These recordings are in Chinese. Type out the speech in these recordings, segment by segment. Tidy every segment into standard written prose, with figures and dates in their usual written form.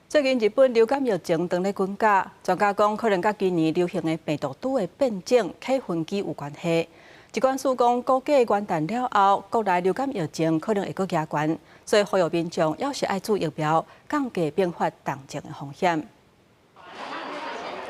最近日本流感疫情当咧滚价，专家讲可能甲今年流行的病毒株的变种K分机有关系。疾管署讲，估计元旦了后，国内流感疫情可能会阁加悬，所以呼吁民众要是爱注疫苗，降低并发重症的风险。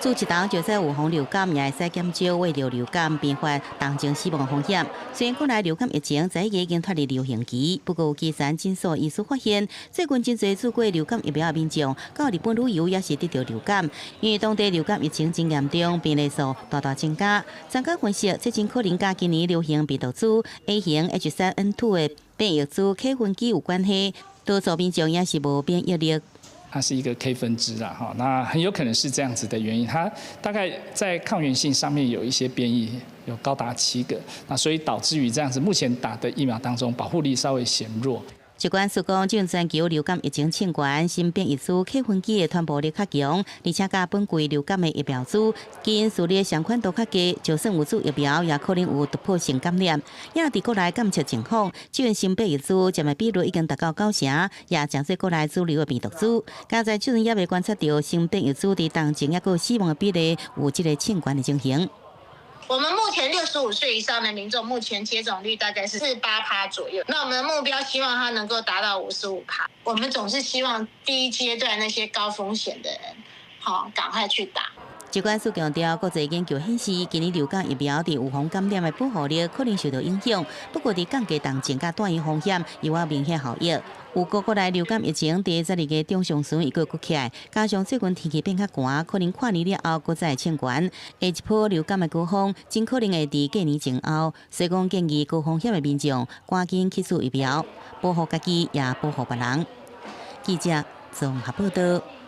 注一头就说有风流感，也会使减少为着流感并发重症死亡风险。虽然国内流感疫情在已经脱离流行期，不过有基层诊所医师发现，最近真侪做过流感疫苗的民众到日本旅游也是得到流感，因为当地流感疫情真严重，病例数大大增加。专家分析，这真可能甲今年流行病毒株 A 型 H3N2 的变异株 K 分机有关系，多数民众也是无免疫力。 它是一个 K 分支啦，哈，那很有可能是这样子的原因。它大概在抗原性上面有一些变异，有高达7个，那所以导致于这样子，目前打的疫苗当中保护力稍微显弱。 疾管署讲，正全球流感疫情清悬，新变异株 K 分机的传播力较强，而且甲本季流感的疫苗株基因序列相关度较低，就算有注疫苗，也可能有突破性感染。也伫国内监测情况，这款新变异株占的比率已经达到90%，也将做国内主流的病毒株。加在最近也未观测到新变异株伫重症也有死亡的比例有这个清悬的情形。 我们目前65岁以上的民众，目前接种率大概是48%左右。那我们的目标希望它能够达到55%。我们总是希望第一阶段那些高风险的人，赶快去打。 疾管署强调，国际研究显示，今年流感疫苗伫预防感染的保护力可能受到影响，不过伫降低重症甲转移风险有明显效益。有国内流感疫情伫12月中上旬一个崛起来，加上最近天气变较寒，可能跨年了后搁再清悬，下一波流感的高峰真可能会伫过年前后。所以讲建议高风险的民众赶紧去注疫苗，保护家己也保护别人。记者综合报道。